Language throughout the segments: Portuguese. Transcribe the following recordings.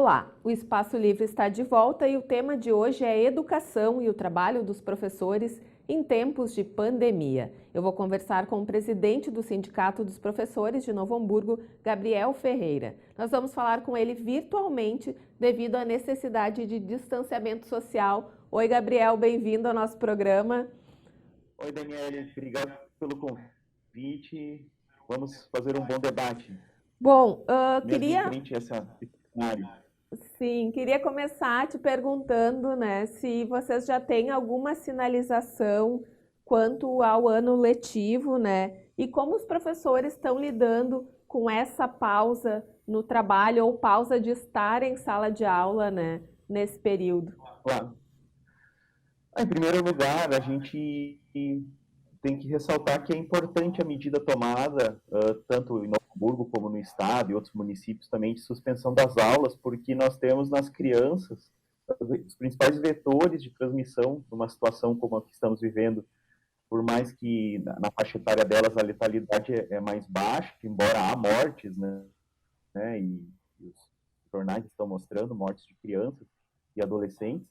Olá, o Espaço Livre está de volta e o tema de hoje é educação e o trabalho dos professores em tempos de pandemia. Eu vou conversar com o presidente do Sindicato dos Professores de Novo Hamburgo, Gabriel Ferreira. Nós vamos falar com ele virtualmente devido à necessidade de distanciamento social. Oi, Gabriel, bem-vindo ao nosso programa. Oi, Daniele, obrigado pelo convite. Vamos fazer um bom debate, Bom, mesmo em frente a esse cenário. queria começar te perguntando, né, se vocês já têm alguma sinalização quanto ao ano letivo, né, e como os professores estão lidando com essa pausa no trabalho ou pausa de estar em sala de aula, né, nesse período. Claro. Em primeiro lugar, a gente tem que ressaltar que é importante a medida tomada, tanto em Novo Hamburgo como no estado e outros municípios também, de suspensão das aulas, porque nós temos nas crianças os principais vetores de transmissão numa situação como a que estamos vivendo. Por mais que na faixa etária delas a letalidade é mais baixa, embora há mortes, né, e os jornais estão mostrando mortes de crianças e adolescentes,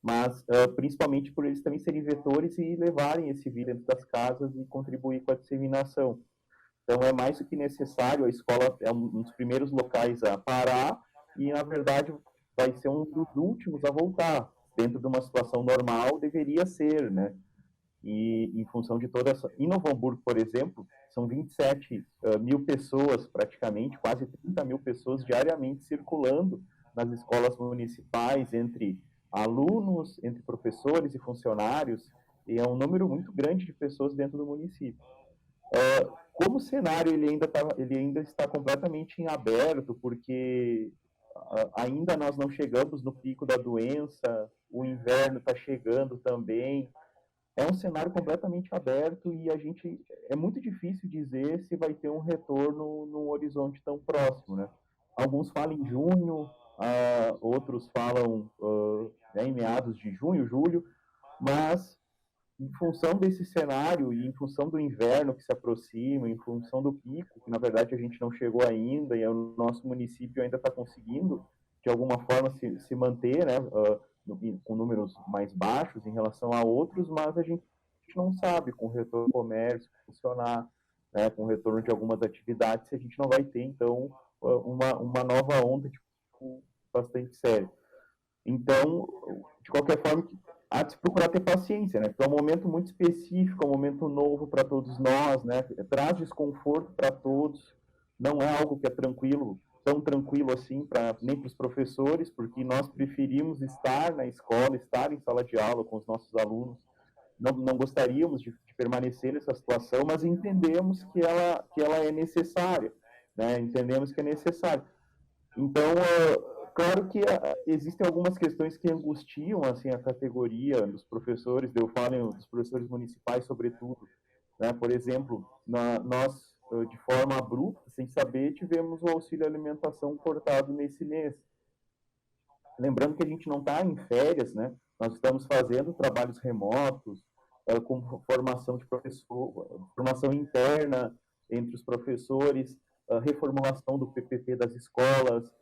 mas principalmente por eles também serem vetores e levarem esse vírus dentro das casas e contribuir com a disseminação. Então é mais do que necessário, a escola é um dos primeiros locais a parar e, na verdade, vai ser um dos últimos a voltar. Dentro de uma situação normal, deveria ser, né? E em função de toda essa... Em Novo Hamburgo, por exemplo, são 27 mil pessoas, praticamente, quase 30 mil pessoas diariamente circulando nas escolas municipais, entre alunos, entre professores e funcionários, e é um número muito grande de pessoas dentro do município. Como o cenário ele ainda está completamente em aberto, porque ainda nós não chegamos no pico da doença, o inverno está chegando também, é um cenário completamente aberto e é muito difícil dizer se vai ter um retorno num horizonte tão próximo, né? Alguns falam em junho, outros falam em meados de junho, julho, mas em função desse cenário e em função do inverno que se aproxima, em função do pico, que na verdade a gente não chegou ainda e o nosso município ainda está conseguindo de alguma forma se manter, né, com números mais baixos em relação a outros, mas a gente não sabe com o retorno do comércio funcionar, né, com o retorno de algumas atividades, se a gente não vai ter então uma nova onda bastante séria. Então, de qualquer forma, há de se procurar ter paciência, né? Porque é um momento muito específico, é um momento novo para todos nós, né? Traz desconforto para todos, não é algo que é tranquilo, tão tranquilo assim, nem para os professores, porque nós preferimos estar na escola, estar em sala de aula com os nossos alunos, não gostaríamos de permanecer nessa situação, mas entendemos que ela é necessária, né? Entendemos que é necessário. Então, claro que existem algumas questões que angustiam assim a categoria dos professores, eu falo dos professores municipais sobretudo, né? Por exemplo, nós de forma abrupta, sem saber, tivemos o auxílio alimentação cortado nesse mês. Lembrando que a gente não está em férias, né? Nós estamos fazendo trabalhos remotos, com formação de professor, formação interna entre os professores, reformulação do PPP das escolas,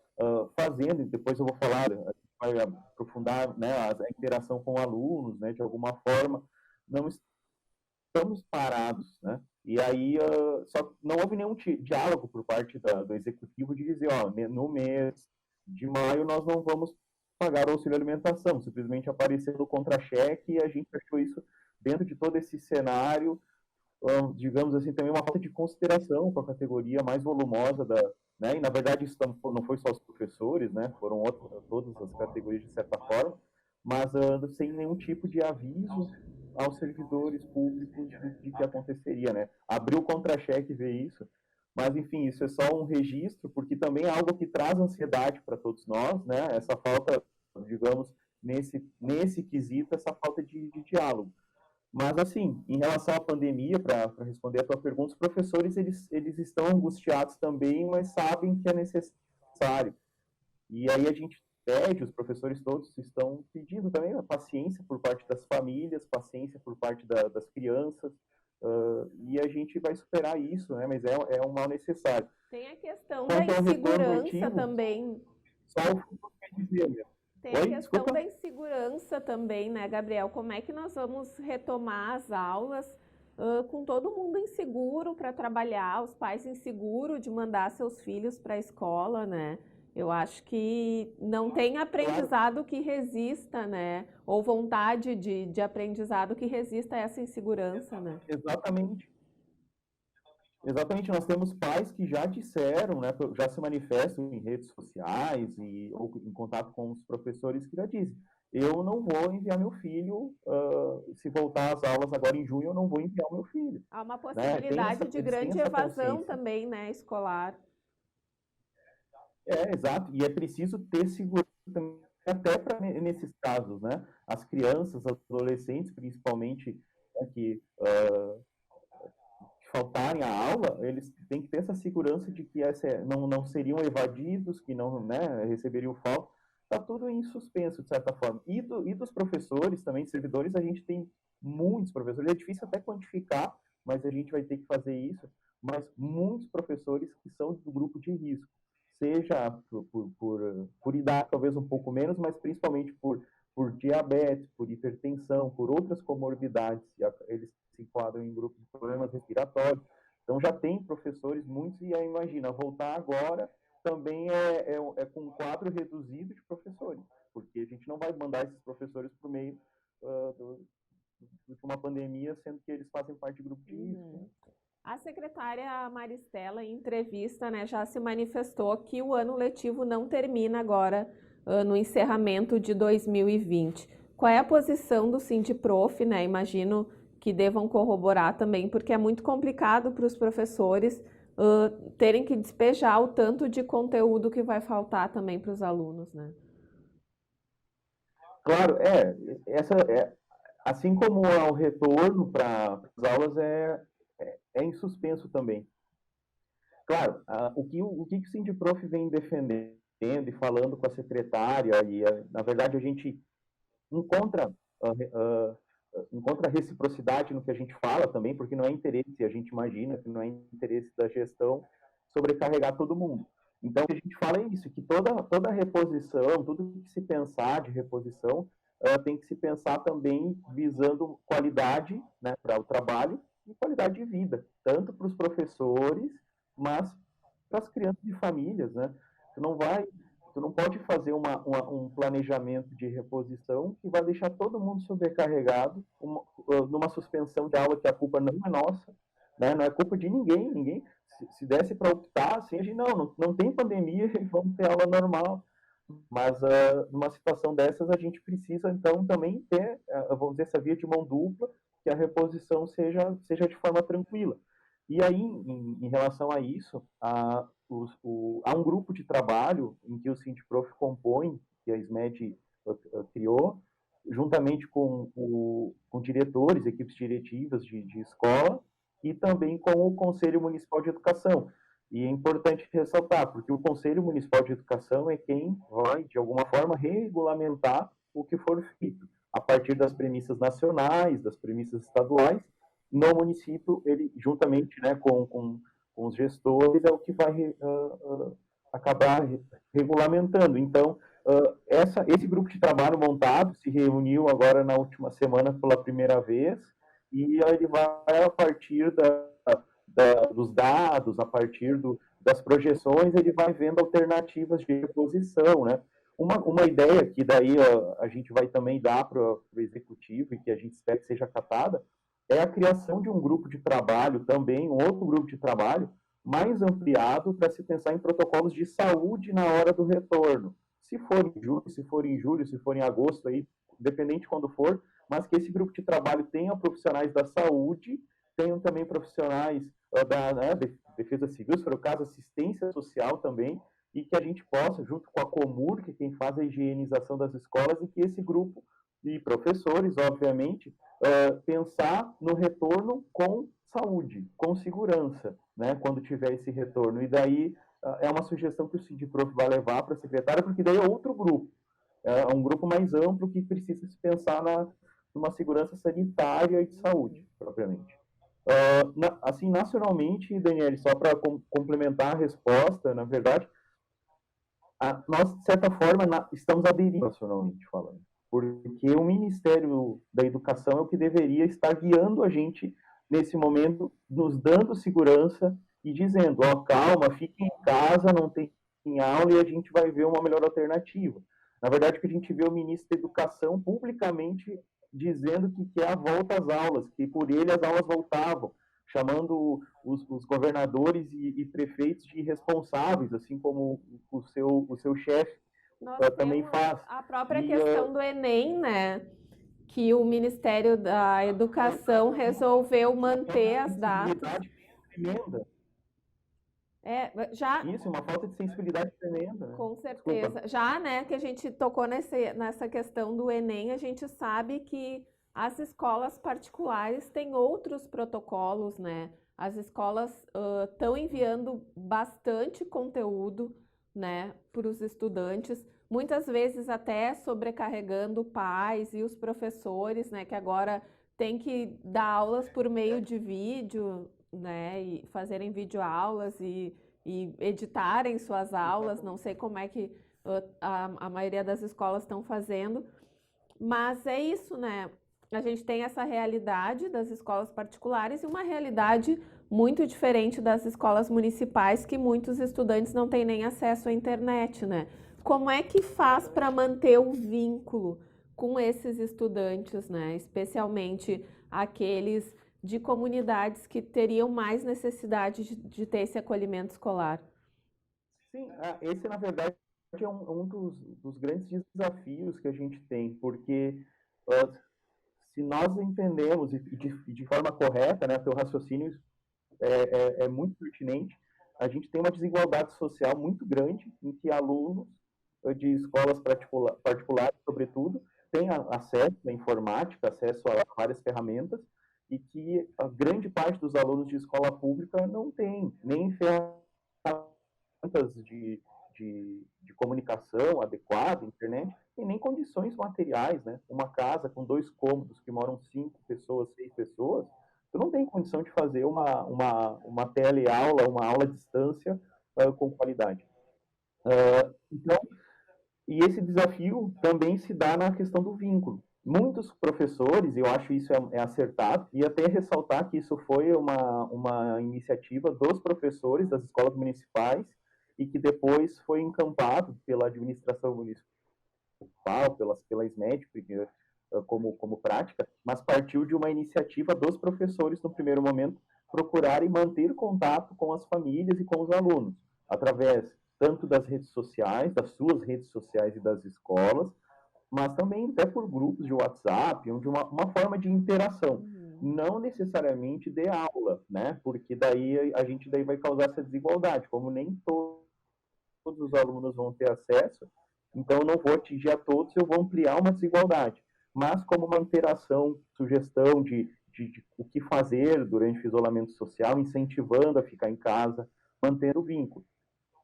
fazendo, depois eu vou falar, a gente vai aprofundar, né, a interação com alunos, né, de alguma forma, não estamos parados, né? E aí só não houve nenhum diálogo por parte do executivo de dizer, ó, no mês de maio nós não vamos pagar o auxílio alimentação, simplesmente apareceu no contra-cheque e a gente achou isso dentro de todo esse cenário, digamos assim, também uma falta de consideração com a categoria mais volumosa né? E na verdade isso não foi só os professores, né? Foram todas as categorias de certa forma, mas sem nenhum tipo de aviso aos servidores públicos de que aconteceria, né? Abriu o contra-cheque e ver isso, mas enfim, isso é só um registro, porque também é algo que traz ansiedade para todos nós, né? Essa falta, digamos, nesse quesito, essa falta de diálogo. Mas, assim, em relação à pandemia, para responder a tua pergunta, os professores, eles estão angustiados também, mas sabem que é necessário. E aí a gente pede, os professores todos estão pedindo também a paciência por parte das famílias, paciência por parte das crianças, e a gente vai superar isso, né? Mas é um mal necessário. Tem a questão da Quanto ao retorno insegurança letivo, também. só Tem a Oi, questão desculpa. da insegurança também, né, Gabriel? Como é que nós vamos retomar as aulas com todo mundo inseguro para trabalhar, os pais inseguros de mandar seus filhos para a escola, né? Eu acho que não tem Claro, aprendizado que resista, né? Ou vontade de aprendizado que resista a essa insegurança, né? exatamente. Exatamente, nós temos pais que já disseram, né, já se manifestam em redes sociais ou em contato com os professores que já dizem, eu não vou enviar meu filho, se voltar às aulas agora em junho, eu não vou enviar o meu filho. Há uma Né? possibilidade de Eles têm grande essa evasão consciência. também, né, escolar. Exato, e é preciso ter segurança também, até para nesses casos, né? As crianças, os adolescentes, principalmente, né, que faltarem à aula, eles têm que ter essa segurança de que não seriam evadidos, que não, né, receberiam falta. Está tudo em suspenso, de certa forma. E dos professores também, servidores, a gente tem muitos professores. É difícil até quantificar, mas a gente vai ter que fazer isso. Mas muitos professores que são do grupo de risco, seja por idade, talvez um pouco menos, mas principalmente por diabetes, por hipertensão, por outras comorbidades. Eles se enquadram em grupos de problemas respiratórios. Então já tem professores, muitos, e aí imagina, voltar agora também com um quadro reduzido de professores, porque a gente não vai mandar esses professores por meio de uma pandemia, sendo que eles fazem parte de grupo de risco. Né? A secretária Maristela, em entrevista, né, já se manifestou que o ano letivo não termina agora no encerramento de 2020. Qual é a posição do Sindiprof, né? Imagino que devam corroborar também, porque é muito complicado para os professores terem que despejar o tanto de conteúdo que vai faltar também para os alunos, né? Claro, assim como o retorno para as aulas é em suspenso também. Claro, o que o Sindiprof vem defendendo e falando com a secretária, na verdade a gente encontra, encontra reciprocidade no que a gente fala também, porque não é interesse, a gente imagina que não é interesse da gestão sobrecarregar todo mundo. Então, o que a gente fala é isso, que toda reposição, tudo que se pensar de reposição, tem que se pensar também visando qualidade, né, para o trabalho e qualidade de vida, tanto para os professores, mas para as crianças e famílias, né? Tu não vai, tu não pode fazer um planejamento de reposição que vai deixar todo mundo sobrecarregado, numa suspensão de aula que a culpa não é nossa, né? Não é culpa de ninguém. Se desse para optar, assim, a gente não tem pandemia e vamos ter aula normal. Mas numa situação dessas, a gente precisa, então, também ter, vamos dizer, essa via de mão dupla, que a reposição seja de forma tranquila. E aí, em relação a isso, há um grupo de trabalho em que o Sindprof compõe, que a SMED criou, juntamente com diretores, equipes diretivas de escola, e também com o Conselho Municipal de Educação. E é importante ressaltar, porque o Conselho Municipal de Educação é quem vai, de alguma forma, regulamentar o que for feito, a partir das premissas nacionais, das premissas estaduais. No município, ele, juntamente, né, com os gestores, é o que vai acabar regulamentando. Então, esse grupo de trabalho montado se reuniu agora na última semana pela primeira vez, e ele vai, a partir dos dados, a partir das projeções, ele vai vendo alternativas de reposição, né? Uma ideia que daí a gente vai também dar para o executivo e que a gente espera que seja acatada é a criação de um grupo de trabalho também, um outro grupo de trabalho mais ampliado para se pensar em protocolos de saúde na hora do retorno. Se for em julho, se for em julho, se for em agosto, aí, independente de quando for, mas que esse grupo de trabalho tenha profissionais da saúde, tenham também profissionais da, né, defesa civil, se for o caso, assistência social também, e que a gente possa, junto com a Comur, que é quem faz a higienização das escolas, e que esse grupo de professores, obviamente, pensar no retorno com saúde, com segurança, né, quando tiver esse retorno. E daí é uma sugestão que o Sindprof vai levar para a secretária, porque daí é outro grupo, é um grupo mais amplo que precisa se pensar numa segurança sanitária e de saúde, propriamente. Assim, nacionalmente, Daniele, só para complementar a resposta, na verdade, nós, de certa forma, estamos aderindo nacionalmente falando, porque o Ministério da Educação é o que deveria estar guiando a gente nesse momento, nos dando segurança e dizendo, ó, calma, fique em casa, não tem aula e a gente vai ver uma melhor alternativa. Na verdade, que a gente vê o ministro da Educação publicamente dizendo que quer a volta às aulas, que por ele as aulas voltavam, chamando os governadores e prefeitos de irresponsáveis, assim como o seu chefe Nós também temos faz. a própria questão do Enem, né? Que o Ministério da Educação resolveu manter as datas. Tremenda. Já. Isso, uma falta de sensibilidade tremenda. Né? Com certeza. Desculpa. Já, né, que a gente tocou nessa questão do Enem, a gente sabe que as escolas particulares têm outros protocolos, né? As escolas estão enviando bastante conteúdo, né, para os estudantes, muitas vezes até sobrecarregando pais e os professores, né, que agora tem que dar aulas por meio de vídeo, né, e fazerem videoaulas e editarem suas aulas, não sei como é que a maioria das escolas estão fazendo, mas é isso, né? A gente tem essa realidade das escolas particulares e uma realidade muito diferente das escolas municipais, que muitos estudantes não têm nem acesso à internet, né? Como é que faz para manter o vínculo com esses estudantes, né? Especialmente aqueles de comunidades que teriam mais necessidade de ter esse acolhimento escolar? Sim, esse, na verdade, é um dos grandes desafios que a gente tem, porque se nós entendemos de forma correta, né, teu raciocínio é muito pertinente, a gente tem uma desigualdade social muito grande em que alunos de escolas particulares, sobretudo, têm acesso à informática, acesso a várias ferramentas, e que a grande parte dos alunos de escola pública não tem nem ferramentas de comunicação adequada, internet, e nem condições materiais, né? Uma casa com 2 cômodos que moram 5 pessoas, 6 pessoas, tu não tem condição de fazer uma teleaula, uma aula à distância com qualidade. Então, e esse desafio também se dá na questão do vínculo. Muitos professores, eu acho isso é acertado, e até ressaltar que isso foi uma iniciativa dos professores das escolas municipais e que depois foi encampado pela administração municipal, pela SMED, como prática, mas partiu de uma iniciativa dos professores, no primeiro momento, procurarem manter contato com as famílias e com os alunos, através tanto das redes sociais, das suas redes sociais e das escolas, mas também até por grupos de WhatsApp, onde uma forma de interação, não necessariamente de aula, né? Porque daí a gente daí vai causar essa desigualdade, como nem todos os alunos vão ter acesso, então eu não vou atingir a todos, eu vou ampliar uma desigualdade. Mas como uma interação, sugestão de o que fazer durante o isolamento social, incentivando a ficar em casa, mantendo o vínculo.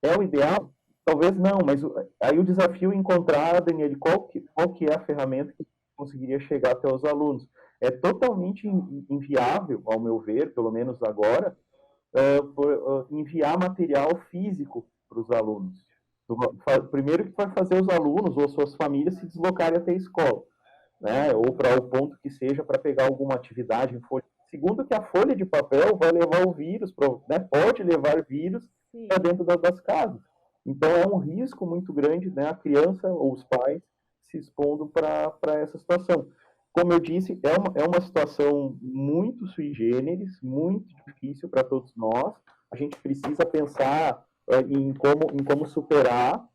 É o ideal? Talvez não, mas aí o desafio é encontrar, Daniel, qual que é a ferramenta que conseguiria chegar até os alunos. É totalmente inviável, ao meu ver, pelo menos agora, enviar material físico para os alunos. Primeiro que vai fazer os alunos ou suas famílias se deslocarem até a escola, né? Ou para o ponto que seja para pegar alguma atividade em folha. Segundo que a folha de papel vai levar o vírus, né? Pode levar vírus para dentro das casas. Então é um risco muito grande, né? A criança ou os pais se expondo para essa situação. Como eu disse, é uma situação muito sui generis, muito difícil para todos nós. A gente precisa pensar em como superar,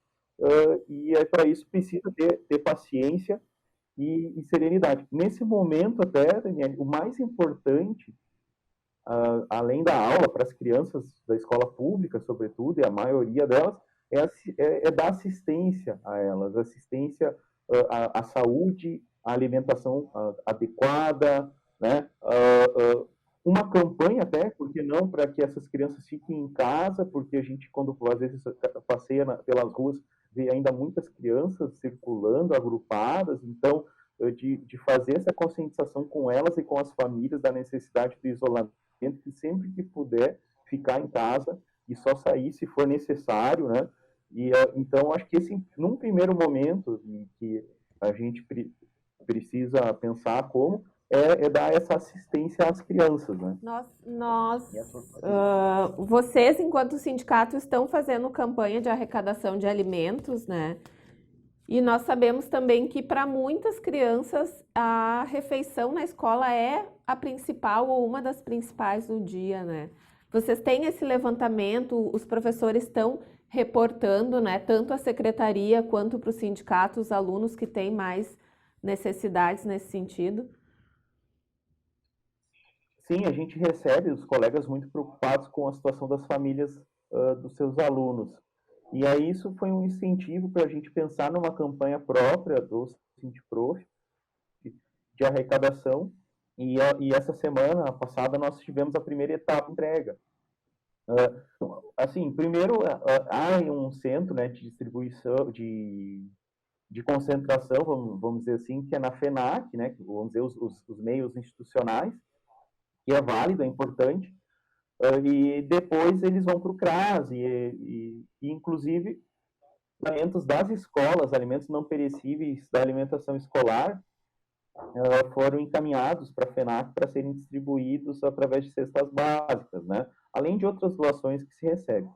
e para isso precisa ter paciência e serenidade. Nesse momento, até, Daniel, o mais importante, além da aula para as crianças da escola pública, sobretudo, e a maioria delas, é dar assistência a elas, assistência à saúde, à alimentação adequada, né? Uma campanha até, por que não, para que essas crianças fiquem em casa, porque a gente, quando às vezes passeia pelas ruas, vê ainda muitas crianças circulando, agrupadas, então, de fazer essa conscientização com elas e com as famílias da necessidade do isolamento, que sempre que puder ficar em casa e só sair se for necessário, né? Então, acho que num primeiro momento, que a gente precisa pensar como é dar essa assistência às crianças, né? Vocês, enquanto sindicato, estão fazendo campanha de arrecadação de alimentos, né? E nós sabemos também que para muitas crianças a refeição na escola é a principal ou uma das principais do dia, né? Vocês têm esse levantamento, os professores estão reportando, né, tanto a secretaria quanto para o sindicato, os alunos que têm mais necessidades nesse sentido? Sim, a gente recebe os colegas muito preocupados com a situação das famílias dos seus alunos. E aí isso foi um incentivo para a gente pensar numa campanha própria do Sindprof de arrecadação. E essa semana passada nós tivemos a primeira etapa de entrega. Assim, primeiro há um centro, né, de distribuição, de concentração, vamos dizer assim, que é na FENAC, né, vamos dizer os meios institucionais, que é válido, é importante, e depois eles vão para o CRAS, e inclusive alimentos das escolas, alimentos não perecíveis da alimentação escolar, foram encaminhados para a FENAC para serem distribuídos através de cestas básicas, né? Além de outras doações que se recebem.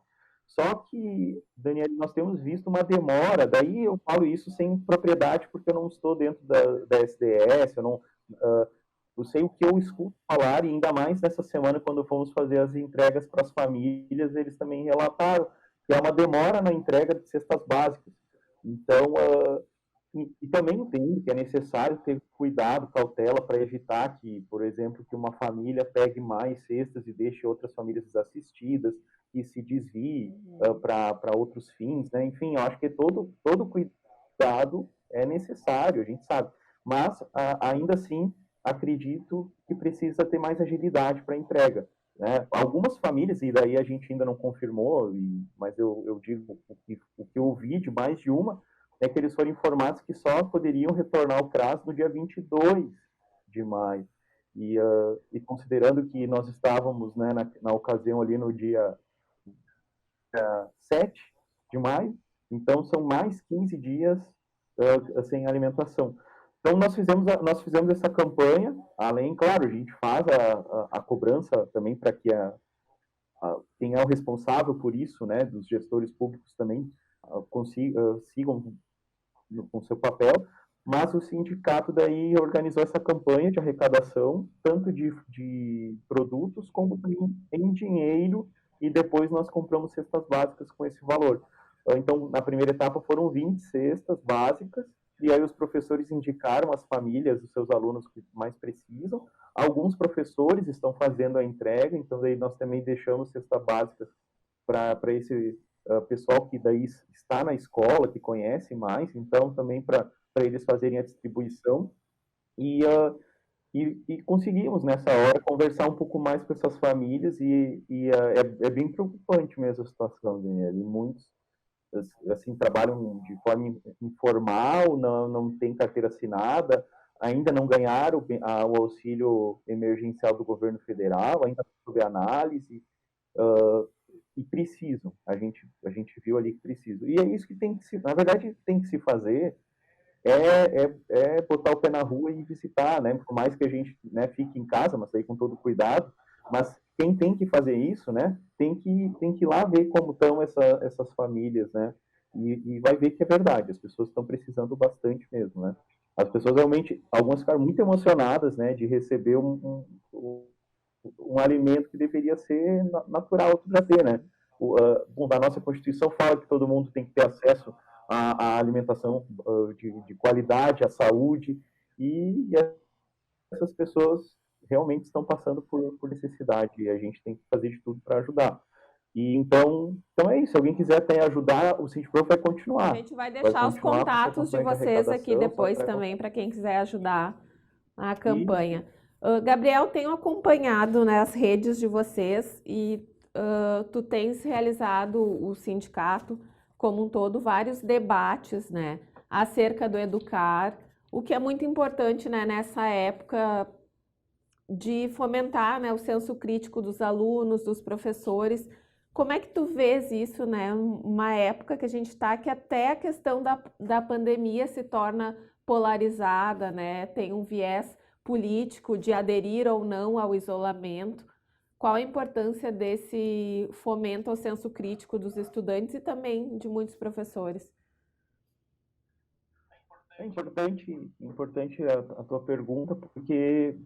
Só que, Daniel, nós temos visto uma demora, daí eu falo isso sem propriedade, porque eu não estou dentro da SDS, eu sei o que eu escuto falar, e ainda mais nessa semana, quando fomos fazer as entregas para as famílias, eles também relataram que há uma demora na entrega de cestas básicas. Então, e também entendo que é necessário ter cuidado, cautela, para evitar que, por exemplo, que uma família pegue mais cestas e deixe outras famílias desassistidas, e se desvie para outros fins, né? Enfim, eu acho que todo cuidado é necessário, a gente sabe. Mas, ainda assim, acredito que precisa ter mais agilidade para a entrega. Né? Algumas famílias, e daí a gente ainda não confirmou, mas eu digo o que eu ouvi de mais de uma, é que eles foram informados que só poderiam retornar ao CRAS no dia 22 de maio. E considerando que nós estávamos, né, na ocasião ali no dia 7 de maio, então são mais 15 dias sem alimentação. Então nós fizemos essa campanha, além, claro, a gente faz a cobrança também para que quem é o responsável por isso, né, dos gestores públicos também sigam com seu papel, mas o sindicato daí organizou essa campanha de arrecadação, tanto de produtos como em dinheiro, e depois nós compramos cestas básicas com esse valor. Então, na primeira etapa foram 20 cestas básicas, e aí os professores indicaram as famílias, os seus alunos que mais precisam. Alguns professores estão fazendo a entrega, então daí nós também deixamos cestas básicas para esse pessoal que daí está na escola, que conhece mais, então também para eles fazerem a distribuição. E conseguimos, nessa hora, conversar um pouco mais com essas famílias, é bem preocupante mesmo a situação, Daniel. E muitos assim, trabalham de forma informal, não tem carteira assinada, ainda não ganharam o auxílio emergencial do governo federal, ainda sob análise, e precisam. A gente viu ali que precisam. E é isso que na verdade, tem que se fazer, botar o pé na rua e visitar, né? Por mais que a gente, né, fique em casa, mas aí com todo cuidado, mas quem tem que fazer isso, né, tem que ir lá ver como estão essas famílias, né? E vai ver que é verdade, as pessoas estão precisando bastante mesmo, né? As pessoas realmente, algumas ficaram muito emocionadas, né, de receber um alimento que deveria ser natural, outro já ter, né? A nossa Constituição fala que todo mundo tem que ter acesso à alimentação de qualidade, à saúde, e essas pessoas realmente estão passando por necessidade, e a gente tem que fazer de tudo para ajudar. E então é isso. Se alguém quiser até ajudar, o Sindprof vai continuar. A gente vai deixar os contatos de vocês aqui depois também, para quem quiser ajudar a campanha. Gabriel, tenho acompanhado, né, as redes de vocês, e tu tens realizado, o sindicato como um todo, vários debates, né, acerca do educar, o que é muito importante, né, nessa época de fomentar, né, o senso crítico dos alunos, dos professores, Como é que tu vês isso, né? Uma época que a gente está, que até a questão da pandemia se torna polarizada, né? Tem um viés político de aderir ou não ao isolamento. Qual a importância desse fomento ao senso crítico dos estudantes e também de muitos professores? É importante a tua pergunta, porque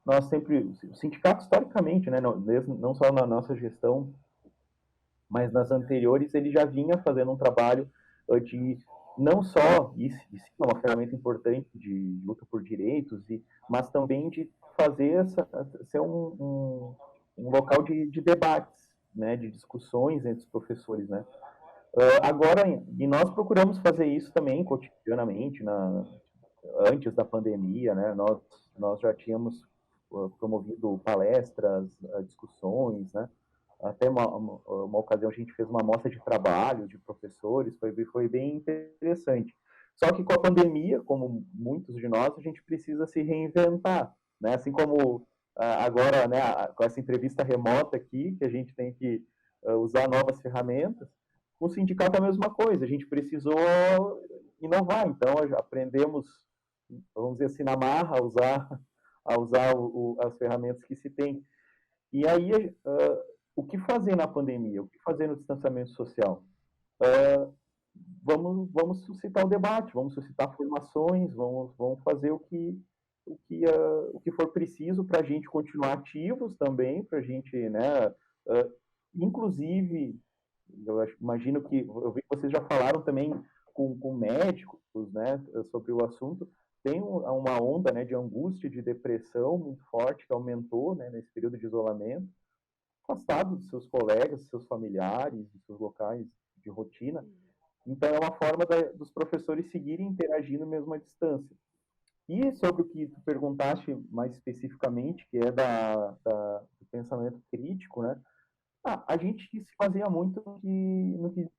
nós sempre, o sindicato historicamente, né, não só na nossa gestão, mas nas anteriores, ele já vinha fazendo um trabalho de não só isso, de ser uma ferramenta importante de luta por direitos, mas também de fazer ser um local de debates, né, de discussões entre os professores, né. Agora, e nós procuramos fazer isso também cotidianamente, antes da pandemia, né, nós já tínhamos promovido palestras, discussões, né, até uma ocasião a gente fez uma amostra de trabalho de professores, foi bem interessante. Só que com a pandemia, como muitos de nós, a gente precisa se reinventar, né? Assim como agora, né, com essa entrevista remota aqui, que a gente tem que usar novas ferramentas, o sindicato é a mesma coisa, a gente precisou inovar, então aprendemos, vamos dizer assim, na marra, a usar as ferramentas que se tem. E aí, o que fazer na pandemia? O que fazer no distanciamento social? Vamos suscitar o debate, vamos suscitar formações, vamos fazer o que for preciso para a gente continuar ativos também, para a gente, né, inclusive, imagino que, eu vi que vocês já falaram também com médicos, né, sobre o assunto. Tem uma onda, né, de angústia, de depressão muito forte que aumentou, né, nesse período de isolamento, afastado dos seus colegas, dos seus familiares, dos seus locais de rotina. Então, é uma forma dos professores seguirem interagindo mesmo à distância. E sobre o que tu perguntaste mais especificamente, que é do pensamento crítico, né? A gente se baseia muito no que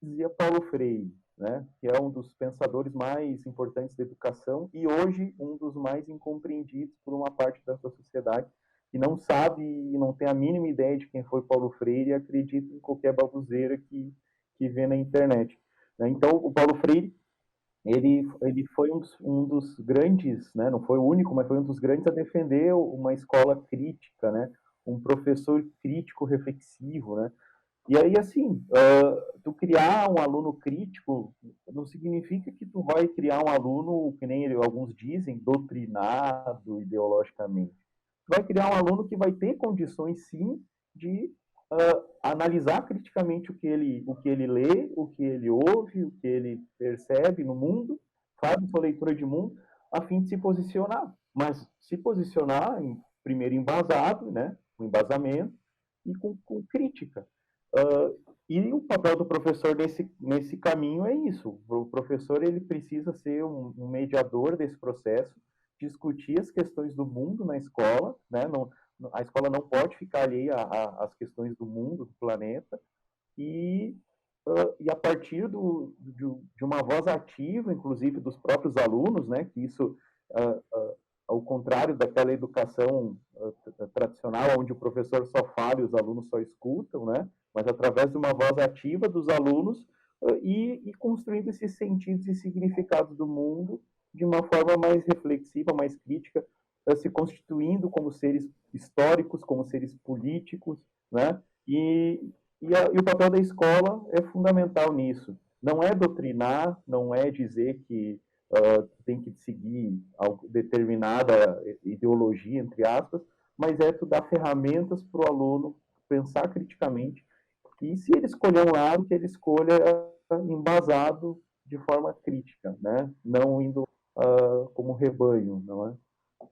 dizia Paulo Freire, né? Que é um dos pensadores mais importantes da educação e hoje um dos mais incompreendidos por uma parte da sua sociedade que não sabe e não tem a mínima ideia de quem foi Paulo Freire e acredita em qualquer baboseira que vê na internet, né? Então, o Paulo Freire, ele foi um dos grandes, né? Não foi o único, mas foi um dos grandes a defender uma escola crítica, né? Um professor crítico reflexivo, né? E aí, assim, tu criar um aluno crítico não significa que tu vai criar um aluno, que nem alguns dizem, doutrinado ideologicamente. Tu vai criar um aluno que vai ter condições, sim, de analisar criticamente o que ele lê, o que ele ouve, o que ele percebe no mundo, faz a sua leitura de mundo, a fim de se posicionar. Mas se posicionar, primeiro embasado, né, com embasamento, e com crítica. E o papel do professor nesse caminho é isso. O professor, ele precisa ser um mediador desse processo, discutir as questões do mundo na escola, né? Não, a escola não pode ficar alheia às questões do mundo, do planeta, e, e a partir de uma voz ativa, inclusive dos próprios alunos, né? Que isso, ao contrário daquela educação tradicional, onde o professor só fala e os alunos só escutam, né? Mas através de uma voz ativa dos alunos e construindo esses sentidos e significados do mundo de uma forma mais reflexiva, mais crítica, se constituindo como seres históricos, como seres políticos, né? E o papel da escola é fundamental nisso. Não é doutrinar, não é dizer que tem que seguir determinada ideologia, entre aspas, mas é tu dar ferramentas para o aluno pensar criticamente e se ele escolher um lado, que ele escolha embasado de forma crítica, né? Não indo como rebanho, não é?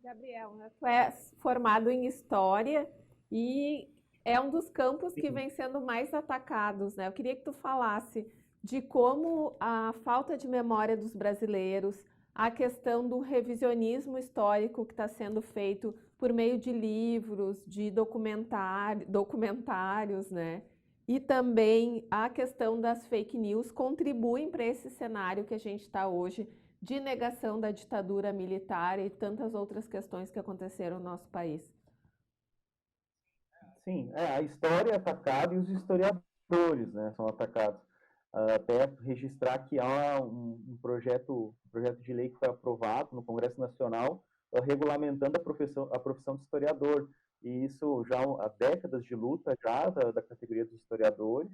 Gabriel, né, tu é formado em História e é um dos campos que Sim. vem sendo mais atacados, né? Eu queria que tu falasse de como a falta de memória dos brasileiros, a questão do revisionismo histórico que está sendo feito por meio de livros, de documentários, né? E também a questão das fake news contribuem para esse cenário que a gente está hoje de negação da ditadura militar e tantas outras questões que aconteceram no nosso país. sim, a história é atacada e os historiadores, né, são atacados. Até registrar que há um projeto de lei que foi aprovado no Congresso Nacional regulamentando a profissão de historiador. E isso já há décadas de luta já da categoria dos historiadores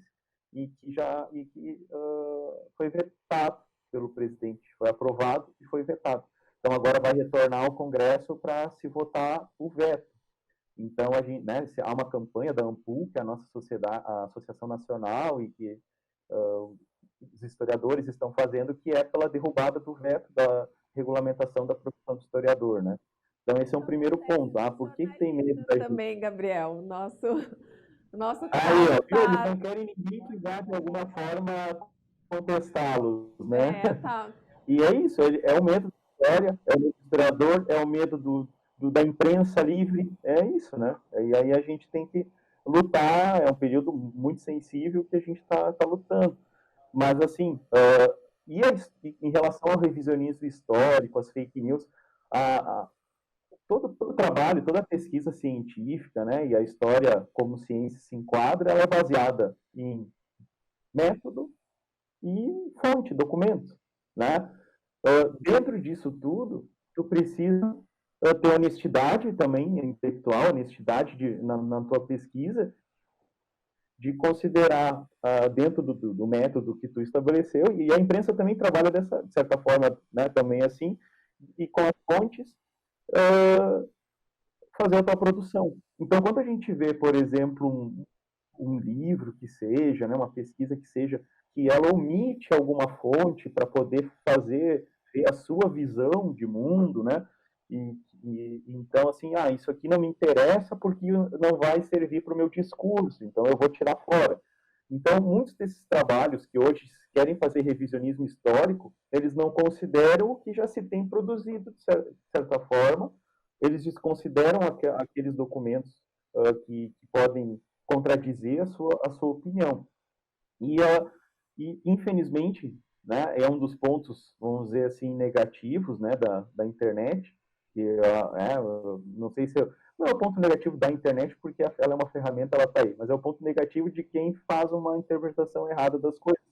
foi vetado pelo presidente. Foi aprovado e foi vetado. Então agora vai retornar ao Congresso para se votar o veto. Então, há uma campanha da AMPU, que é a nossa sociedade, a Associação Nacional, e que os historiadores estão fazendo, que é pela derrubada do veto da regulamentação da profissão de historiador, né? Então, esse é um primeiro ponto. Por que tem medo da gente? Também, Gabriel, nosso Aí, caso eles não querem ninguém que vá, de alguma forma, contestá-los, né? tá. E é isso, é o medo da história, é o medo do historiador, é o medo da imprensa livre, é isso, né? E aí a gente tem que lutar, é um período muito sensível que a gente está lutando. Mas, assim, em relação ao revisionismo histórico, às fake news, todo o trabalho, toda a pesquisa científica, né, e a história como ciência se enquadra, ela é baseada em método e fonte, documento, né? Dentro disso tudo, tu precisa ter honestidade também intelectual, honestidade na tua pesquisa, de considerar dentro do método que tu estabeleceu, e a imprensa também trabalha de certa forma, né, também assim, e com as fontes fazer a tua produção. Então, quando a gente vê, por exemplo, um livro que seja, né, uma pesquisa que seja, que ela omite alguma fonte para poder ver a sua visão de mundo, né? Então, assim, isso aqui não me interessa porque não vai servir para o meu discurso, então eu vou tirar fora. Então, muitos desses trabalhos que hoje querem fazer revisionismo histórico, eles não consideram o que já se tem produzido, de certa forma, eles desconsideram aqueles documentos que podem contradizer a sua opinião. E, infelizmente, né, é um dos pontos, vamos dizer assim, negativos, né, da internet, que não sei se não é o ponto negativo da internet, porque ela é uma ferramenta, ela está aí, mas é o ponto negativo de quem faz uma interpretação errada das coisas.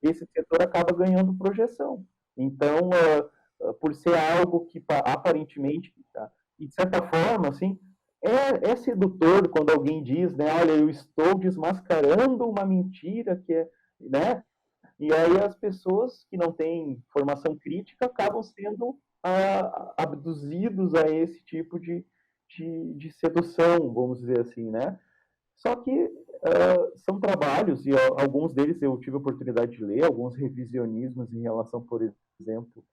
Esse setor acaba ganhando projeção. Então, por ser algo que aparentemente, e de certa forma, assim, é sedutor quando alguém diz, né, olha, eu estou desmascarando uma mentira que é, né? E aí as pessoas que não têm formação crítica acabam sendo abduzidos a esse tipo de sedução, vamos dizer assim, né? Só que são trabalhos, e alguns deles eu tive a oportunidade de ler, alguns revisionismos em relação, por exemplo,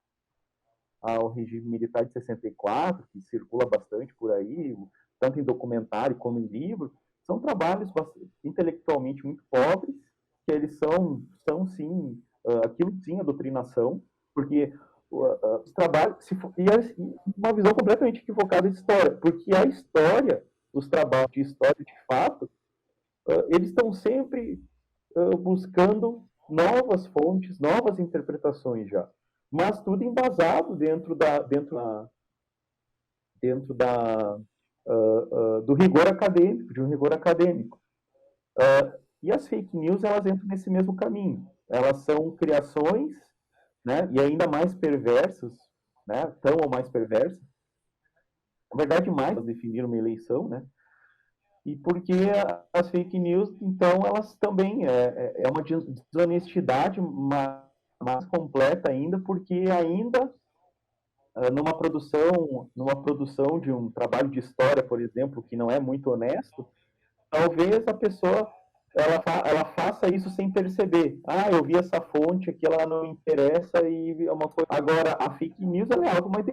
ao regime militar de 64, que circula bastante por aí, tanto em documentário como em livro, são trabalhos intelectualmente muito pobres, que eles são sim, aquilo sim é doutrinação, porque os trabalhos, e uma visão completamente equivocada de história, porque a história, os trabalhos de história de fato, eles estão sempre buscando novas fontes, novas interpretações já, mas tudo embasado do rigor acadêmico, de um rigor acadêmico. E as fake news, elas entram nesse mesmo caminho. Elas são criações, né, e ainda mais perversas, né, tão ou mais perversas. Na verdade, mais definir uma eleição, né? E porque as fake news, então, elas também é uma desonestidade mais completa ainda, porque ainda numa produção de um trabalho de história, por exemplo, que não é muito honesto, talvez a pessoa ela faça isso sem perceber. Eu vi essa fonte aqui, ela não me interessa e é uma coisa. Agora, a fake news é algo mais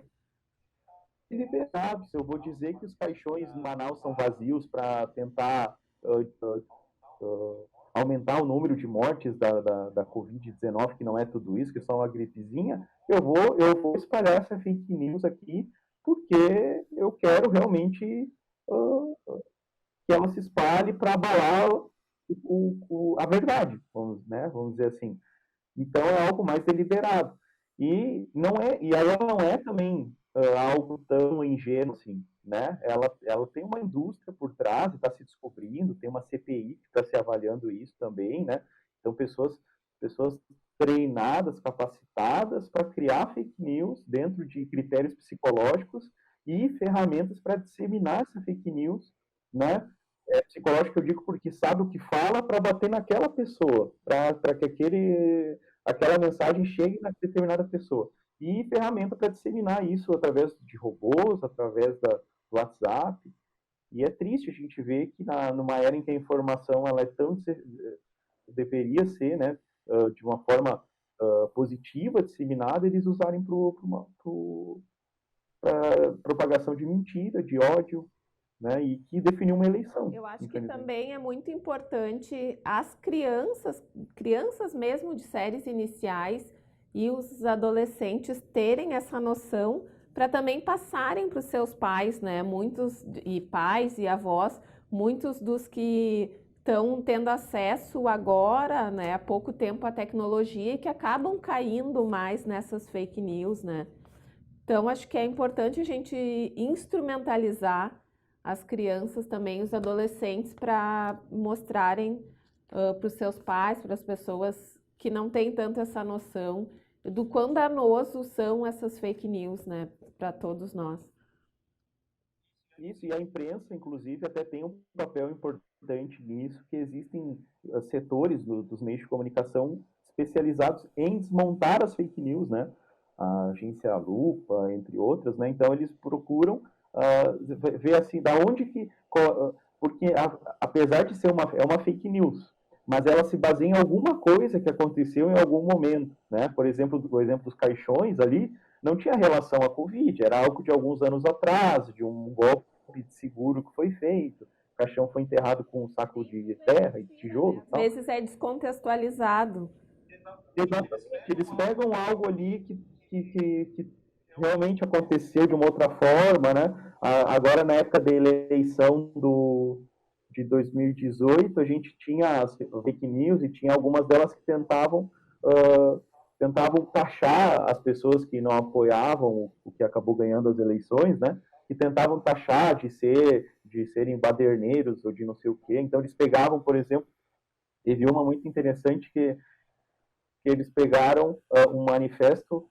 deliberado. Se eu vou dizer que os caixões em Manaus são vazios para tentar aumentar o número de mortes da Covid-19, que não é tudo isso, que é só uma gripezinha, eu vou espalhar essa fake news aqui, porque eu quero realmente que ela se espalhe para abalar a verdade, vamos dizer assim. Então é algo mais deliberado. E aí ela não é também algo tão ingênuo assim, né? Ela tem uma indústria por trás, está se descobrindo cumprindo, tem uma CPI que está se avaliando isso também, né? Então, pessoas treinadas, capacitadas para criar fake news dentro de critérios psicológicos e ferramentas para disseminar essa fake news, né? Psicológico eu digo porque sabe o que fala para bater naquela pessoa, para que aquela mensagem chegue na determinada pessoa. E ferramenta para disseminar isso através de robôs, através do WhatsApp. E é triste a gente ver que numa era em que a informação ela é tão deveria ser, né, de uma forma positiva, disseminada, eles usarem para propagação de mentira, de ódio, né, e que definiu uma eleição. Eu acho que também é muito importante as crianças mesmo de séries iniciais e os adolescentes terem essa noção para também passarem para os seus pais, né? Muitos e pais e avós, muitos dos que estão tendo acesso agora, né, há pouco tempo à tecnologia e que acabam caindo mais nessas fake news, né? Então, acho que é importante a gente instrumentalizar as crianças também, os adolescentes, para mostrarem para os seus pais, para as pessoas que não têm tanto essa noção do quão danoso são essas fake news, né, para todos nós. Isso, e a imprensa, inclusive, até tem um papel importante nisso, que existem setores dos meios de comunicação especializados em desmontar as fake news, né? A agência Lupa, entre outras, né? Então, eles procuram ver, assim, da onde que... Porque, apesar de ser uma fake news, mas ela se baseia em alguma coisa que aconteceu em algum momento, né? Por exemplo, o exemplo dos caixões ali, não tinha relação à Covid, era algo de alguns anos atrás, de um golpe de seguro que foi feito, o caixão foi enterrado com um saco de terra e de tijolo. Às vezes é descontextualizado. Exatamente, eles pegam algo ali que realmente aconteceu de uma outra forma, né? Agora, na época da eleição de 2018, a gente tinha as fake news e tinha algumas delas que tentavam taxar as pessoas que não apoiavam o que acabou ganhando as eleições, né? Que tentavam taxar de serem baderneiros ou de não sei o quê. Então, eles pegavam, por exemplo, teve uma muito interessante que eles pegaram um manifesto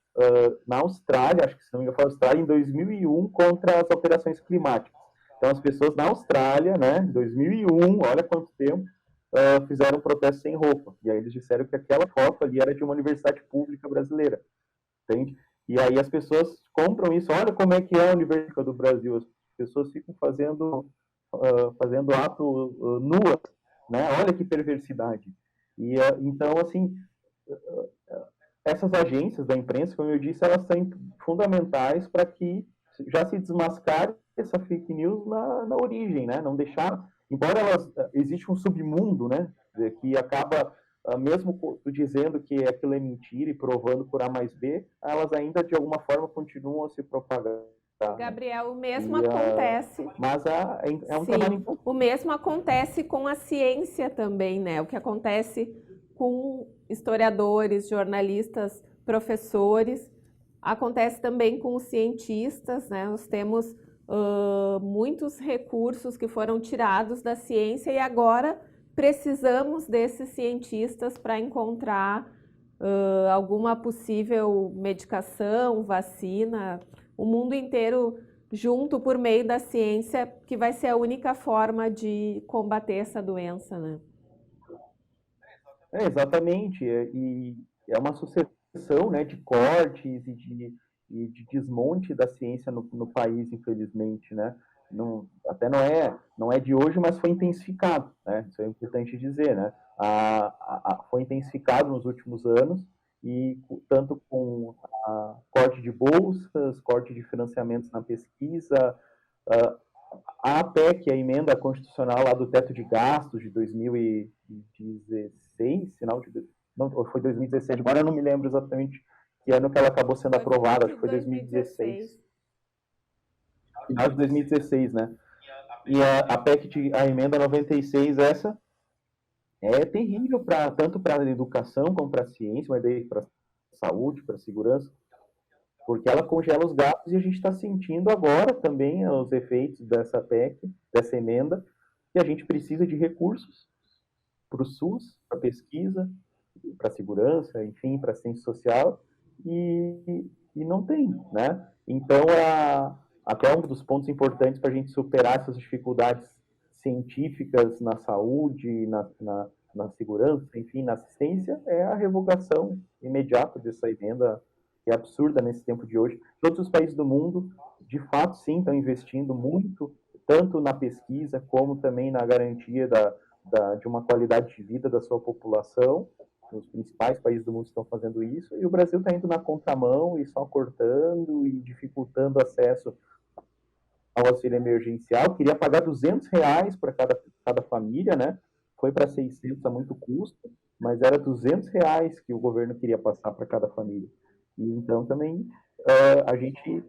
na Austrália, acho que se não me engano foi na Austrália, em 2001, contra as alterações climáticas. Então, as pessoas na Austrália, né, em 2001, olha quanto tempo, fizeram um protesto sem roupa. E aí eles disseram que aquela foto ali era de uma universidade pública brasileira. Entende? E aí as pessoas compram isso. Olha como é que é a Universidade do Brasil. As pessoas ficam fazendo ato nuas, né? Olha que perversidade. E então, assim, essas agências da imprensa, como eu disse, elas são fundamentais para que já se desmascare essa fake news na origem, né? Não deixar, embora existe um submundo, né? Que acaba, mesmo tu dizendo que aquilo é mentira e provando por A mais B, elas ainda de alguma forma continuam a se propagar. Gabriel, o mesmo acontece. Mas é um trabalho importante. O mesmo acontece com a ciência também, né? O que acontece com historiadores, jornalistas, professores, acontece também com os cientistas, né? Nós temos muitos recursos que foram tirados da ciência e agora precisamos desses cientistas para encontrar alguma possível medicação, vacina, o mundo inteiro junto por meio da ciência, que vai ser a única forma de combater essa doença, né? Exatamente, e é uma sucessão, né, de cortes e de desmonte da ciência no país, infelizmente, né? Até não é de hoje, mas foi intensificado, né? Isso é importante dizer, né? Foi intensificado nos últimos anos, e tanto com corte de bolsas, corte de financiamentos na pesquisa, a PEC, a emenda constitucional lá do teto de gastos de 2016, não, foi 2017, agora eu não me lembro exatamente que ano que ela acabou sendo aprovada, acho que foi 2016. Final de 2016, né? E a PEC, a emenda 96, essa é terrível tanto para a educação como para a ciência, mas daí para a saúde, para a segurança, porque ela congela os gastos e a gente está sentindo agora também os efeitos dessa PEC, dessa emenda, e a gente precisa de recursos para o SUS, para pesquisa, para segurança, enfim, para assistência social, e não tem, né? Então, até um dos pontos importantes para a gente superar essas dificuldades científicas na saúde, na segurança, enfim, na assistência, é a revogação imediata dessa emenda, que é absurda nesse tempo de hoje. Todos os países do mundo, de fato, sim, estão investindo muito, tanto na pesquisa, como também na garantia de uma qualidade de vida da sua população. Os principais países do mundo estão fazendo isso, e o Brasil está indo na contramão e só cortando e dificultando o acesso ao auxílio emergencial. Queria pagar R$ 200 para cada família, né? Foi para 600 a muito custo, mas era R$ 200 que o governo queria passar para cada família. E então também a gente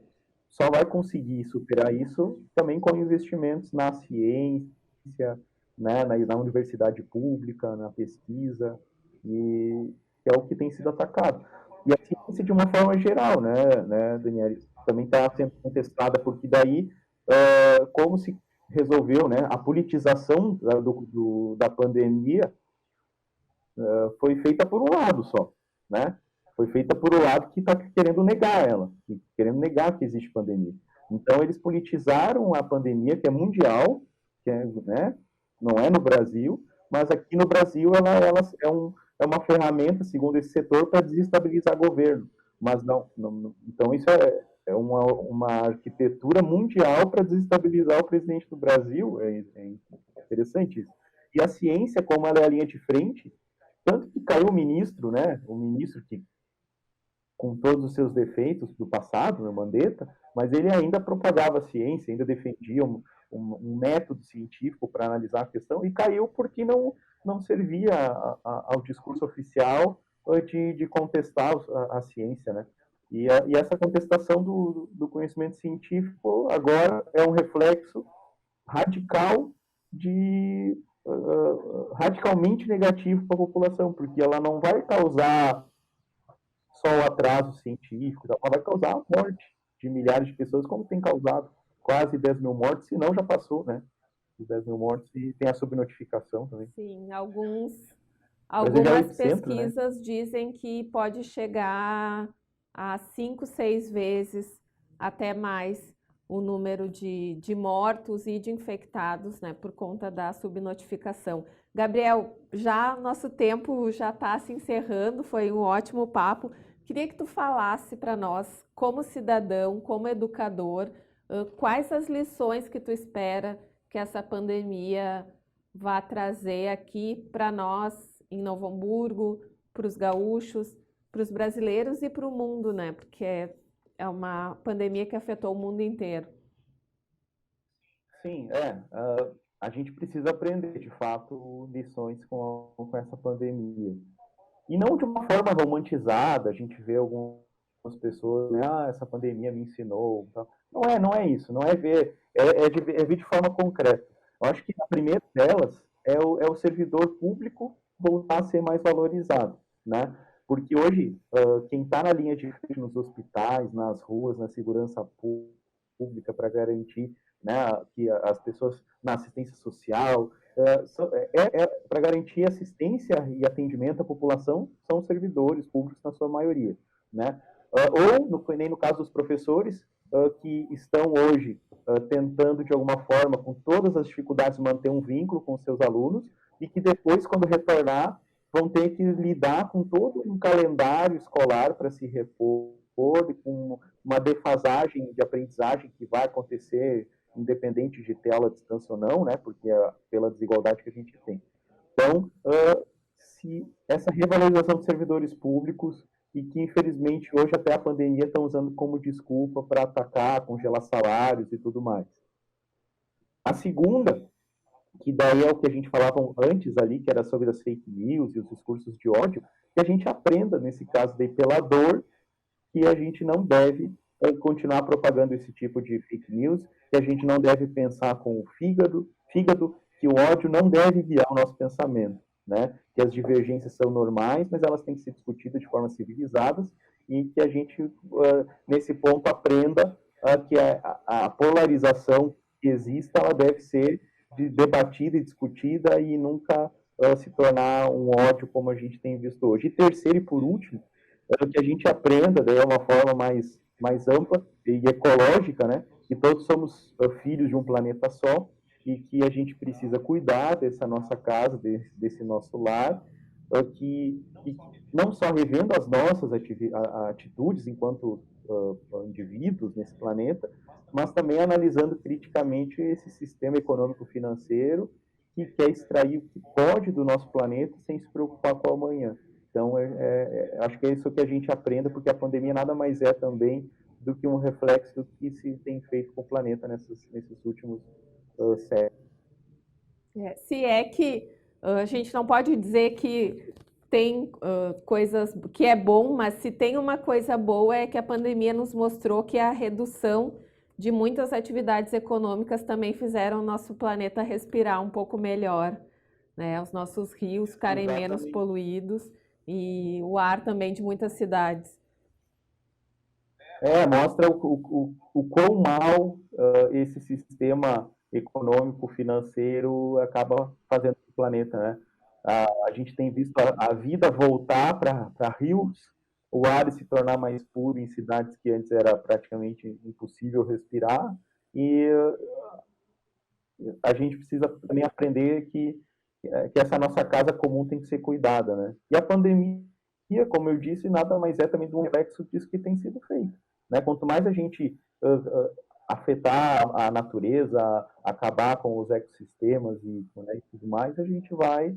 só vai conseguir superar isso também com investimentos na ciência, né, na universidade pública, na pesquisa, e que é o que tem sido atacado. E a ciência de uma forma geral, né Daniela, também está sendo contestada, porque daí como se resolveu, né, a politização da pandemia foi feita por um lado só, né? Foi feita por um lado que está querendo negar ela, querendo negar que existe pandemia. Então, eles politizaram a pandemia, que é mundial, que é, né, não é no Brasil, mas aqui no Brasil ela é uma ferramenta, segundo esse setor, para desestabilizar governo. Mas não, então isso é uma arquitetura mundial para desestabilizar o presidente do Brasil. É interessante isso. E a ciência, como ela é a linha de frente, tanto que caiu o ministro, né? O ministro que, com todos os seus defeitos do passado, no Mandetta, mas ele ainda propagava a ciência, ainda defendia um método científico para analisar a questão, e caiu porque não servia ao discurso oficial de contestar a ciência, né? E essa contestação do conhecimento científico agora é um reflexo radical radicalmente negativo para a população, porque ela não vai causar só o atraso científico, ela vai causar a morte de milhares de pessoas, como tem causado quase 10 mil mortes, se não já passou, né? Os 10 mil mortes, e tem a subnotificação também. Sim, algumas pesquisas, né, dizem que pode chegar a 5, 6 vezes, até mais, o número de mortos e de infectados, né, por conta da subnotificação. Gabriel, já nosso tempo já está se encerrando, foi um ótimo papo. Queria que tu falasse para nós, como cidadão, como educador, quais as lições que tu espera que essa pandemia vá trazer aqui para nós em Novo Hamburgo, para os gaúchos, para os brasileiros e para o mundo, né? Porque é uma pandemia que afetou o mundo inteiro. Sim, a gente precisa aprender, de fato, lições com essa pandemia. E não de uma forma romantizada, a gente vê algumas pessoas, né, essa pandemia me ensinou. Tá? Não é isso, não é ver, é ver de forma concreta. Eu acho que a primeira delas é o servidor público voltar a ser mais valorizado, né? Porque hoje, quem está na linha de frente nos hospitais, nas ruas, na segurança pública, para garantir, né, que as pessoas na assistência social, para garantir assistência e atendimento à população, são servidores públicos na sua maioria, né? Nem no caso dos professores, que estão hoje tentando, de alguma forma, com todas as dificuldades, manter um vínculo com seus alunos, e que depois, quando retornar, vão ter que lidar com todo um calendário escolar para se repor, com uma defasagem de aprendizagem que vai acontecer, independente de ter aula à distância ou não, né, porque pela desigualdade que a gente tem. Então, se essa revalorização de servidores públicos, e que, infelizmente, hoje até a pandemia estão usando como desculpa para atacar, congelar salários e tudo mais. A segunda, que daí é o que a gente falava antes ali, que era sobre as fake news e os discursos de ódio, que a gente aprenda, nesse caso daí, pela dor, que a gente não deve continuar propagando esse tipo de fake news, que a gente não deve pensar com o fígado, que o ódio não deve guiar o nosso pensamento, né? Que as divergências são normais, mas elas têm que ser discutidas de forma civilizadas, e que a gente, nesse ponto, aprenda que a polarização que existe, ela deve ser debatida e discutida e nunca se tornar um ódio como a gente tem visto hoje. E terceiro e por último, que a gente aprenda, daí é uma forma mais ampla e ecológica, né? Que todos somos filhos de um planeta só e que a gente precisa cuidar dessa nossa casa, desse nosso lar, que não só revendo as nossas atitudes enquanto indivíduos nesse planeta, mas também analisando criticamente esse sistema econômico-financeiro que quer extrair o que pode do nosso planeta sem se preocupar com o amanhã. Então, acho que é isso que a gente aprenda, porque a pandemia nada mais é também do que um reflexo do que se tem feito com o planeta nesses últimos séculos. Se é que a gente não pode dizer que tem coisas que é bom, mas se tem uma coisa boa é que a pandemia nos mostrou que a redução de muitas atividades econômicas também fizeram o nosso planeta respirar um pouco melhor, né? Os nossos rios ficarem menos poluídos e o ar também de muitas cidades. Mostra o quão mal esse sistema econômico, financeiro acaba fazendo o planeta, né? A gente tem visto a vida voltar para rios, o ar se tornar mais puro em cidades que antes era praticamente impossível respirar, e a gente precisa também aprender que essa nossa casa comum tem que ser cuidada, né? E a pandemia, como eu disse, nada mais é também um reflexo disso que tem sido feito, né? Quanto mais a gente afetar a natureza, acabar com os ecossistemas e tudo mais, a gente vai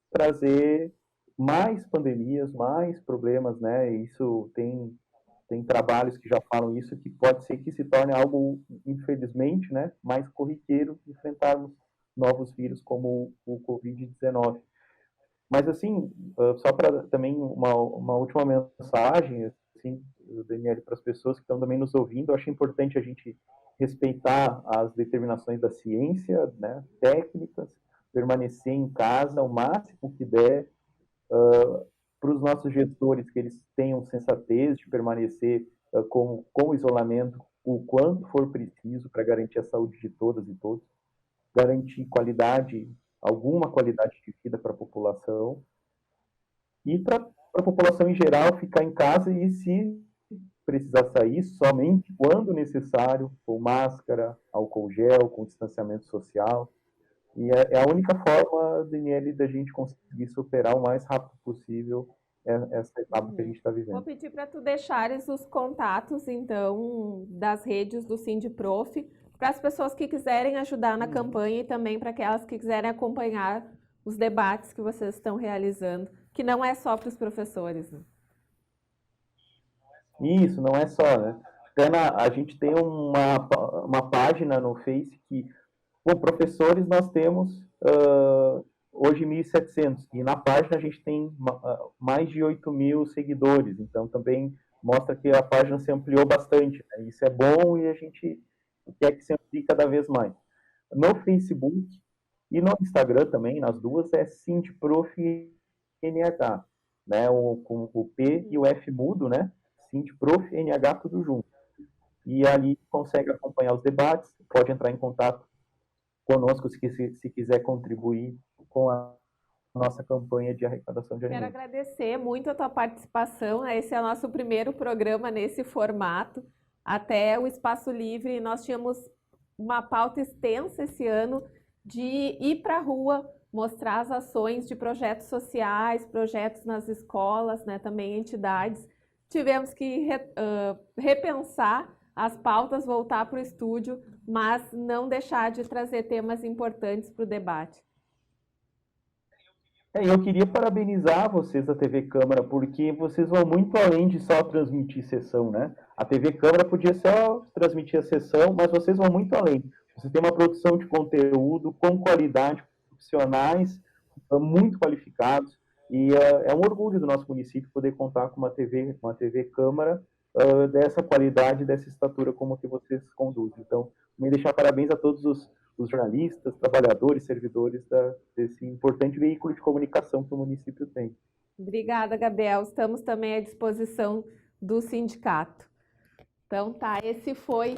trazer mais pandemias, mais problemas, né? Isso tem trabalhos que já falam isso, que pode ser que se torne algo, infelizmente, né, mais corriqueiro enfrentarmos novos vírus como o Covid-19. Mas, assim, só para também uma última mensagem, assim, Daniel, para as pessoas que estão também nos ouvindo, eu acho importante a gente respeitar as determinações da ciência, né, técnicas, permanecer em casa o máximo que der, para os nossos gestores, que eles tenham sensatez de permanecer com o isolamento o quanto for preciso para garantir a saúde de todas e todos, garantir alguma qualidade de vida para a população, e para a população em geral ficar em casa e, se precisar sair, somente quando necessário, com máscara, álcool gel, com distanciamento social. E é a única forma, Daniele, da gente conseguir superar o mais rápido possível essa etapa que a gente está vivendo. Vou pedir para tu deixares os contatos, então, das redes do Sindiprof, para as pessoas que quiserem ajudar na campanha e também para aquelas que quiserem acompanhar os debates que vocês estão realizando, que não é só para os professores, né? Isso, não é só, né? A gente tem uma página no Face que, com professores, nós temos hoje 1.700, e na página a gente tem mais de 8.000 seguidores, então também mostra que a página se ampliou bastante, né? Isso é bom e a gente quer que se amplie cada vez mais. No Facebook e no Instagram também, nas duas, é Sindprof NH, né? Com o P e o F mudo, né? Sindprof NH, tudo junto. E ali consegue acompanhar os debates, pode entrar em contato conosco se quiser contribuir com a nossa campanha de arrecadação de alimentos. Quero agradecer muito a tua participação. Esse é o nosso primeiro programa nesse formato. Até o Espaço Livre, nós tínhamos uma pauta extensa esse ano de ir para a rua, mostrar as ações de projetos sociais, projetos nas escolas, né, também entidades. Tivemos que repensar as pautas, voltar para o estúdio, mas não deixar de trazer temas importantes para o debate. Eu queria parabenizar vocês da TV Câmara, porque vocês vão muito além de só transmitir sessão, né? A TV Câmara podia só transmitir a sessão, mas vocês vão muito além. Você tem uma produção de conteúdo com qualidade, profissionais muito qualificados, e é um orgulho do nosso município poder contar com uma TV Câmara dessa qualidade, dessa estatura como que vocês conduzem. Então, me deixar parabéns a todos os jornalistas, trabalhadores, servidores desse importante veículo de comunicação que o município tem. Obrigada, Gabriel. Estamos também à disposição do sindicato. Então, tá, esse foi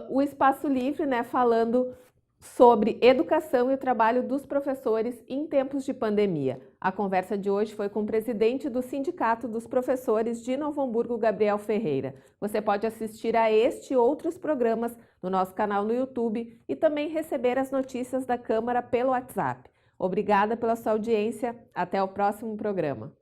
o Espaço Livre, né, falando sobre educação e o trabalho dos professores em tempos de pandemia. A conversa de hoje foi com o presidente do Sindicato dos Professores de Novo Hamburgo, Gabriel Ferreira. Você pode assistir a este e outros programas no nosso canal no YouTube e também receber as notícias da Câmara pelo WhatsApp. Obrigada pela sua audiência. Até o próximo programa.